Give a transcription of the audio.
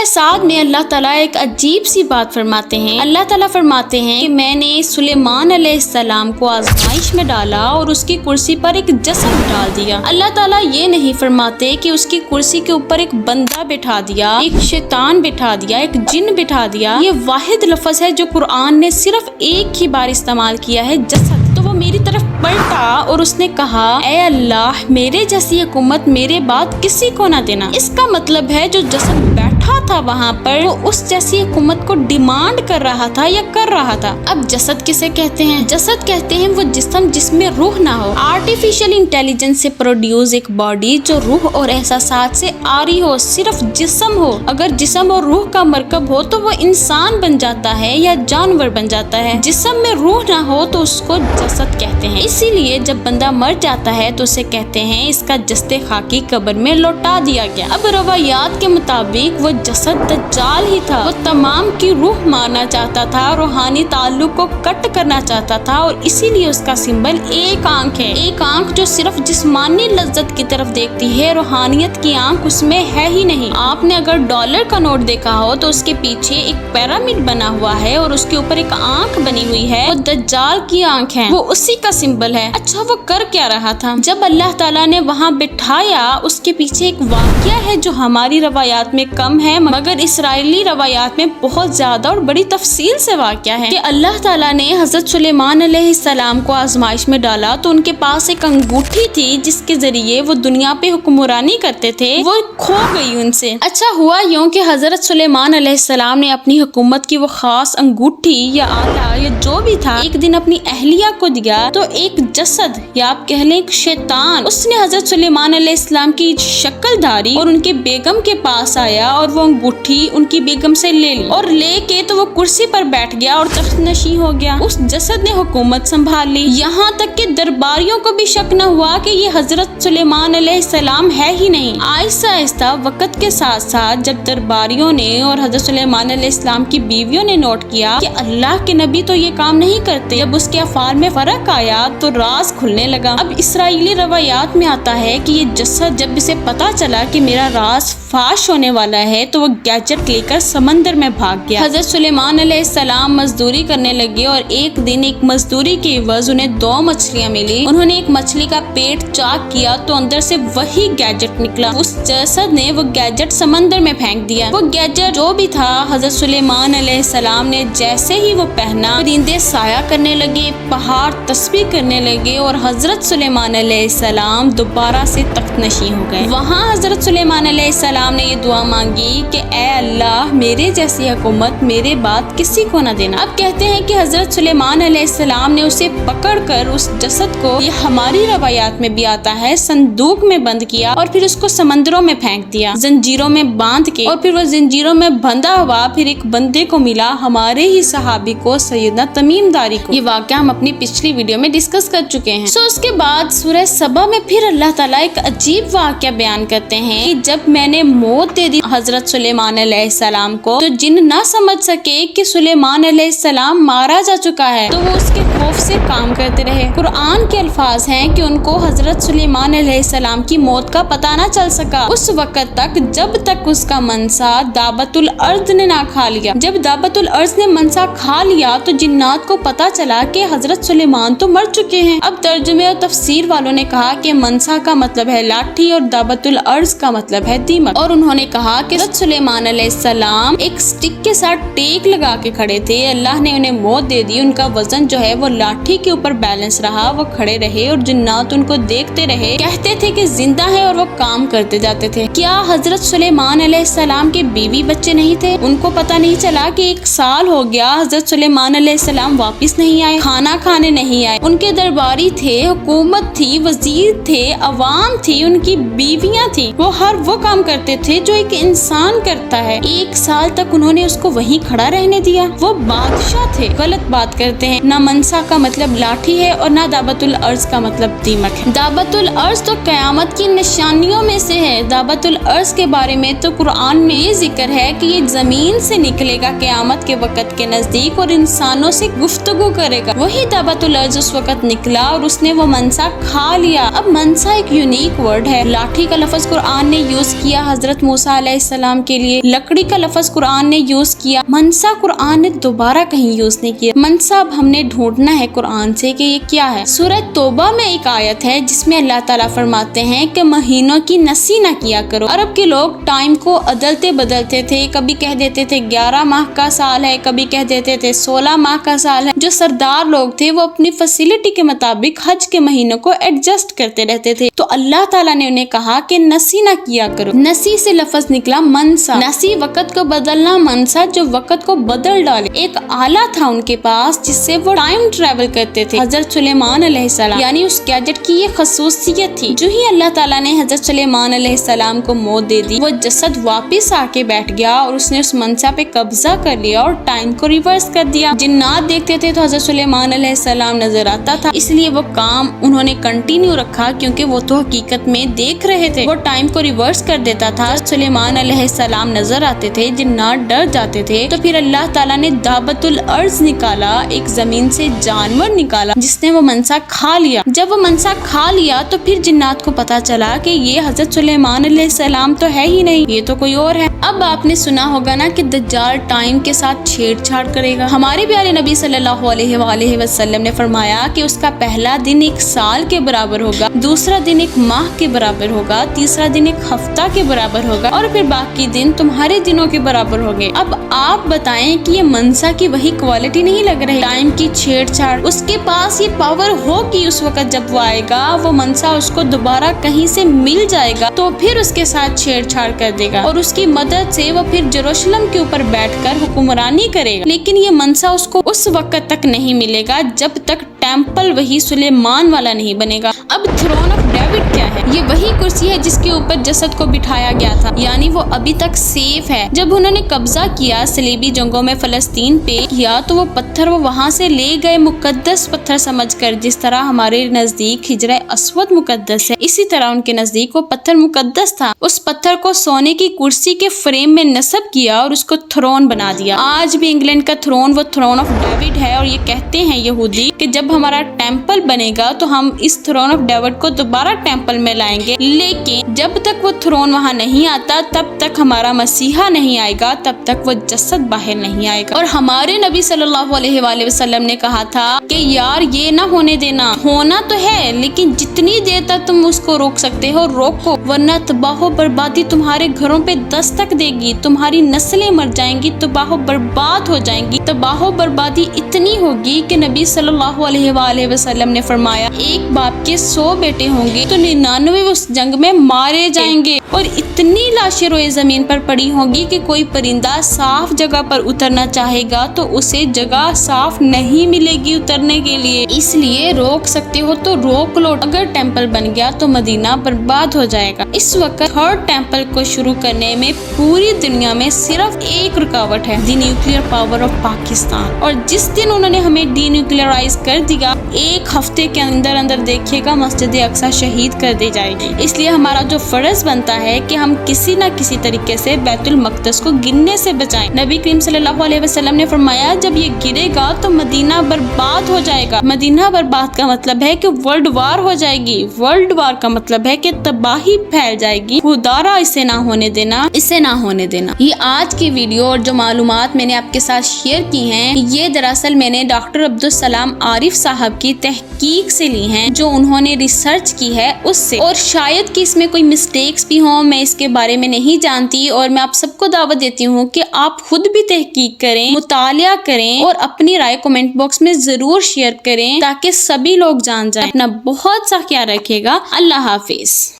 سورہ سعد میں اللہ تعالیٰ ایک عجیب سی بات فرماتے ہیں۔ اللہ تعالیٰ فرماتے ہیں کہ میں نے سلیمان علیہ السلام کو آزمائش میں ڈالا اور اس کی کرسی پر ایک جسد ڈال دیا۔ اللہ تعالیٰ یہ نہیں فرماتے کہ اس کی کرسی کے اوپر ایک بندہ بٹھا دیا، ایک شیطان بٹھا دیا، ایک جن بٹھا دیا۔ یہ واحد لفظ ہے جو قرآن نے صرف ایک ہی بار استعمال کیا ہے، جسد۔ تو وہ میری طرف پلٹا اور اس نے کہا، اے اللہ، میرے جیسی حکومت میرے بعد کسی کو نہ دینا۔ اس کا مطلب ہے جو جسد بیٹھا تھا وہاں پر وہ اس جیسی حکومت کو ڈیمانڈ کر رہا تھا یا کر رہا تھا۔ اب جسد کسے کہتے ہیں؟ جسد کہتے ہیں وہ جسم جس میں روح نہ ہو، آرٹیفیشل انٹیلیجنس سے پروڈیوس ایک باڈی جو روح اور احساسات سے آری ہو، صرف جسم ہو۔ اگر جسم اور روح کا مرکب ہو تو وہ انسان بن جاتا ہے یا جانور بن جاتا ہے۔ جسم میں روح نہ ہو تو اس کو جسد کہتے ہیں۔ اسی لیے جب بندہ مر جاتا ہے تو اسے کہتے ہیں اس کا جسد خاکی قبر میں لوٹا دیا گیا۔ اب روایات کے مطابق وہ جسد دجال ہی تھا۔ وہ تمام کی روح مارنا چاہتا تھا، روحانی تعلق کو کٹ کرنا چاہتا تھا، اور اسی لیے اس کا سمبل ایک آنکھ ہے۔ ایک آنکھ جو صرف جسمانی لذت کی طرف دیکھتی ہے، روحانیت کی آنکھ اس میں ہے ہی نہیں۔ آپ نے اگر ڈالر کا نوٹ دیکھا ہو تو اس کے پیچھے ایک پیرامڈ بنا ہوا ہے اور اس کے اوپر ایک آنکھ بنی ہوئی ہے، وہ دجال کی آنکھ ہے، وہ اسی کا سمبل ہے۔ اچھا وہ کر کیا رہا تھا؟ جب اللہ تعالیٰ نے وہاں بٹھایا، اس کے پیچھے ایک واقعہ ہے جو ہماری روایات میں کم ہے مگر اسرائیلی روایات میں بہت زیادہ اور بڑی تفصیل سے واقعہ ہے، کہ اللہ تعالیٰ نے حضرت سلیمان علیہ السلام کو آزمائش میں ڈالا تو ان کے پاس ایک انگوٹھی تھی جس کے ذریعے وہ دنیا پہ حکمرانی کرتے تھے، وہ کھو گئی ان سے۔ اچھا ہوا یوں کہ حضرت سلیمان علیہ السلام نے اپنی حکومت کی وہ خاص انگوٹھی یا آلہ یا جو بھی تھا ایک دن اپنی اہلیہ کو دیا، تو ایک جسد یا آپ کہہ لیں ایک شیطان، اس نے حضرت سلیمان علیہ السلام کی شکل دھاری اور ان کے بیگم کے پاس آیا اور وہ انگوٹھی ان کی بیگم سے لے لی، اور لے کے تو وہ کرسی پر بیٹھ گیا اور تخت نشین ہو گیا۔ اس جسد نے حکومت سنبھال لی، یہاں تک کہ درباریوں کو بھی شک نہ ہوا کہ یہ حضرت سلیمان علیہ السلام ہے ہی نہیں۔ آہستہ آہستہ وقت کے ساتھ ساتھ جب درباریوں نے اور حضرت سلیمان علیہ السلام کی بیویوں نے نوٹ کیا کہ اللہ کے نبی تو یہ کام نہیں کرتے، جب اس کے افعال میں فرق آیا تو راز کھلنے لگا۔ اب اسرائیلی روایات میں آتا ہے کہ یہ جسد جب اسے پتا چلا کہ میرا راز فاش ہونے والا ہے تو وہ گیجٹ لے کر سمندر میں بھاگ گیا۔ حضرت سلیمان علیہ السلام مزدوری کرنے لگے اور ایک دن ایک مزدوری کے عوض انہیں 2 مچھلیاں ملی۔ انہوں نے ایک مچھلی کا پیٹ چاک کیا تو اندر سے وہی گیجٹ نکلا۔ اس جسد نے وہ گیجٹ سمندر میں پھینک دیا۔ وہ گیجٹ جو بھی تھا حضرت سلیمان علیہ السلام نے جیسے ہی وہ پہنا، پرندے سایہ کرنے لگے، پہاڑ تسبیح کرنے لگے اور حضرت سلیمان علیہ السلام دوبارہ سے تخت نشین ہو گئے۔ وہاں حضرت سلیمان علیہ السلام نے یہ دعا مانگی کہ اے اللہ، میرے جیسی حکومت میرے بعد کسی کو نہ دینا۔ اب کہتے ہیں کہ حضرت سلیمان علیہ السلام نے اسے پکڑ کر اس جسد کو، یہ ہماری روایات میں بھی آتا ہے، صندوق میں بند کیا اور پھر اس کو سمندروں میں پھینک دیا، زنجیروں میں باندھ کے، اور پھر وہ زنجیروں میں بندھا ہوا پھر ایک بندے کو ملا، ہمارے ہی صحابی کو، سیدنا تمیم داری کو۔ یہ واقعہ ہم اپنی پچھلی ویڈیو میں ڈسکس کر چکے ہیں۔ اس کے بعد سورہ سبا میں پھر اللہ تعالیٰ ایک عجیب واقعہ بیان کرتے ہیں کہ جب میں نے موت دے دی حضرت سلیمان علیہ السلام کو تو جن نہ سمجھ سکے کہ سلیمان علیہ السلام مارا جا چکا ہے تو وہ اس کے خوف سے کام کرتے رہے۔ قرآن کے الفاظ ہیں کہ ان کو حضرت سلیمان علیہ السلام کی موت کا پتہ نہ چل سکا اس وقت تک جب تک اس کا منصا دابت الارض نے نہ کھا لیا۔ جب دابت الارض نے منصا کھا لیا تو جنات کو پتہ چلا کہ حضرت سلیمان تو مر چکے ہیں۔ اب ترجمے اور تفسیر والوں نے کہا کہ منصا کا مطلب ہے لاٹھی اور دابت الارض کا مطلب ہے دیمک، اور انہوں نے کہا کہ حضرت سلیمان علیہ السلام ایک سٹک کے ساتھ ٹیک لگا کے کھڑے تھے، اللہ نے انہیں موت دے دی، ان کا وزن جو ہے وہ لاٹھی کے اوپر بیلنس رہا، وہ کھڑے رہے اور جنات ان کو دیکھتے رہے، کہتے تھے کہ زندہ ہے اور وہ کام کرتے جاتے تھے۔ کیا حضرت سلیمان علیہ السلام کے بیوی بچے نہیں تھے؟ ان کو پتہ نہیں چلا کہ 1 سال ہو گیا حضرت سلیمان علیہ السلام واپس نہیں آئے، کھانا کھانے نہیں آئے، ان کے درباری تھے، حکومت تھی، وزیر تھے، عوام تھی، ان کی بیویاں تھی، وہ ہر وہ کام کرتے تھے جو ایک انسان کرتا ہے۔ 1 سال تک انہوں نے اس کو وہیں کھڑا رہنے دیا، وہ بادشاہ تھے۔ غلط بات کرتے ہیں، نہ منصا کا مطلب لاٹھی ہے اور نہ دابت الارض کا مطلب دیمک ہے۔ دابت الارض تو قیامت کی نشانیوں میں سے ہے۔ دابت الارض کے بارے میں تو قرآن میں یہ ذکر ہے کہ یہ زمین سے نکلے گا قیامت کے وقت کے نزدیک اور انسانوں سے گفتگو کرے گا۔ وہی دابت الارض اس وقت نکلا اور اس نے وہ منسا کھا لیا۔ اب منسا ایک یونیک ورڈ ہے۔ لاٹھی کا لفظ قرآن نے یوز کیا حضرت موسیٰ علیہ السلام کے لیے، لکڑی کا لفظ قرآن نے یوز کیا، منسا قرآن نے دوبارہ کہیں یوز نہیں کیا۔ منسا اب ہم نے ڈھونڈنا ہے قرآن سے کہ یہ کیا ہے۔ سورہ توبہ میں ایک آیت ہے جس میں اللہ تعالیٰ فرماتے ہیں کہ مہینوں کی نسی نہ کیا کرو۔ عرب کے لوگ ٹائم کو عدلتے بدلتے تھے، کبھی کہہ دیتے تھے 11 ماہ کا سال ہے، کبھی کہہ دیتے تھے 16 ماہ کا سال ہے۔ جو سردار لوگ تھے وہ اپنی فیسلٹی کے مطابق حج کے مہینوں کو ایڈجسٹ کرتے رہتے تھے، تو اللہ تعالیٰ نے انہیں کہا کہ نسی نہ کیا کرو۔ نسی سے لفظ نکلا منسا، نسی وقت کو بدلنا، منسا جو وقت کو بدل ڈالے۔ ایک آلہ تھا ان کے پاس جس سے وہ ٹائم ٹریول کرتے تھے، حضرت سلیمان علیہ السلام، یعنی اس گیجٹ کی یہ خصوصیت تھی۔ جو ہی اللہ تعالیٰ نے حضرت سلیمان علیہ السلام کو موت دے دی، وہ جسد واپس آ کے بیٹھ گیا اور اس نے اس منسا پہ قبضہ کر لیا اور ٹائم کو ریورس کر دیا۔ جنات دیکھتے تھے تو حضرت سلیمان علیہ السلام نظر آتا تھا، اس لیے وہ کام انہوں نے کنٹینیو رکھا کیونکہ وہ تو حقیقت میں دیکھ رہے تھے۔ وہ ٹائم کو ریورس کر دیتا تھا، سلیمان علیہ السلام نظر آتے تھے، جنات ڈر جاتے تھے، تو پھر اللہ تعالیٰ نے دابت الارض نکالا، ایک زمین سے جانور نکالا جس نے وہ منسا کھا لیا۔ جب وہ منسا کھا لیا تو پھر جنات کو پتا چلا کہ یہ حضرت سلیمان علیہ السلام تو ہے ہی نہیں، یہ تو کوئی اور ہے۔ اب آپ نے سنا ہوگا نا کہ دجال ٹائم کے ساتھ چھیڑ چھاڑ کرے گا۔ ہمارے پیارے نبی صلی اللہ علیہ وآلہ وسلم نے فرمایا کہ اس کا پہلا دن ایک سال کے برابر ہوگا، دوسرا دن ایک ماہ کے برابر ہوگا، تیسرا دن ایک ہفتہ کے برابر ہوگا اور پھر باقی دن تمہارے دنوں کے برابر ہوگے۔ اب آپ بتائیں کہ یہ منسا کی وہی کوالٹی نہیں لگ رہی؟ ٹائم کی چھیڑ چھاڑ، اس کے پاس یہ پاور ہوگی اس وقت جب وہ آئے گا، وہ منسا اس کو دوبارہ کہیں سے مل جائے گا تو پھر اس کے ساتھ چھیڑ چھاڑ کر دے گا اور اس کی مدد سے وہ پھر یروشلم کے اوپر بیٹھ کر حکمرانی کرے گا۔ لیکن یہ منسا اس کو اس وقت تک نہیں ملے گا جب تک ٹیمپل وہی سلیمان والا نہیں بنے گا۔ اب تھرون آف ڈیوڈ کیا ہے؟ یہ وہی کرسی ہے جس کے اوپر جسد کو بٹھایا گیا تھا، یعنی وہ ابھی تک سیف ہے۔ جب انہوں نے قبضہ کیا صلیبی جنگوں میں فلسطین پہ کیا تو وہ پتھر وہ وہاں سے لے گئے مقدس پتھر سمجھ کر، جس طرح ہمارے نزدیک حجرہ اسود مقدس ہے، اسی طرح ان کے نزدیک وہ پتھر مقدس تھا۔ اس پتھر کو سونے کی کرسی کے فریم میں نصب کیا اور اس کو تھرون بنا دیا۔ آج بھی انگلینڈ کا تھرون وہ تھرون آف ڈیوڈ ہے اور یہ کہتے ہیں یہودی کہ جب ہمارا ٹیمپل بنے گا تو ہم اس تھرون آف ڈیوڈ کو دوبارہ ٹیمپل میں لائیں گے، لیکن جب تک وہ تھرون وہاں نہیں آتا تب تک ہمارا مسیحا نہیں آئے گا، تب تک وہ جسد باہر نہیں آئے گا۔ اور ہمارے نبی صلی اللہ علیہ وآلہ وسلم نے کہا تھا کہ یار یہ نہ ہونے دینا، ہونا تو ہے لیکن جتنی دیر تک تم اس کو روک سکتے ہو روکو، ورنہ تباہ و بربادی تمہارے گھروں پہ دستک دے گی، تمہاری نسلیں مر جائیں گی، تباہ و برباد ہو جائیں گی۔ تباہ و بربادی اتنی ہوگی کہ نبی صلی اللہ علیہ وآلہ وسلم نے فرمایا ایک باپ کے 100 بیٹے ہوں گے تو 99 اس جنگ میں مارے جائیں گے، اور اتنی لاشیں روئے زمین پر پڑی ہوں گی کہ کوئی پرندہ صاف جگہ پر اترنا چاہے گا تو اسے جگہ صاف نہیں ملے گی اترنے کے لیے۔ اس لیے روک سکتے ہو تو روک لو، اگر ٹیمپل بن گیا تو مدینہ برباد ہو جائے گا۔ اس وقت ہر ٹیمپل کو شروع کرنے میں پوری دنیا میں صرف ایک رکاوٹ ہے، دی نیوکلیئر پاور آف پاکستان، اور جس دن انہوں نے ہمیں ڈی نیوکلیئرائز کر دیا ایک ہفتے کے اندر اندر دیکھیے گا مسجد اقصی شہید کر دی جائے گی۔ اس لیے ہمارا جو فرض بنتا ہے کہ ہم کسی نہ کسی طریقے سے بیت المقدس کو گرنے سے بچائیں۔ نبی کریم صلی اللہ علیہ وسلم نے فرمایا جب یہ گرے گا تو مدینہ برباد ہو جائے گا۔ مدینہ برباد کا مطلب ہے کہ ورلڈ وار ہو جائے گی، ورلڈ وار کا مطلب ہے کہ تباہی پھیل جائے گی۔ خدارا اسے نہ ہونے دینا، اسے نہ ہونے دینا۔ یہ آج کی ویڈیو اور جو معلومات میں نے آپ کے ساتھ شیئر کی ہیں یہ دراصل میں نے ڈاکٹر عبدالسلام عارف صاحب کی تحقیق سے لی ہیں، جو انہوں نے ریسرچ کی ہے اس سے، اور شاید کہ اس میں کوئی مسٹیکس بھی ہوں، میں اس کے بارے میں نہیں جانتی، اور میں آپ سب کو دعوت دیتی ہوں کہ آپ خود بھی تحقیق کریں، مطالعہ کریں اور اپنی رائے کمنٹ باکس میں ضرور شیئر کریں تاکہ سبھی لوگ جان جائیں۔ اپنا بہت سا خیال رکھیے گا۔ اللہ حافظ۔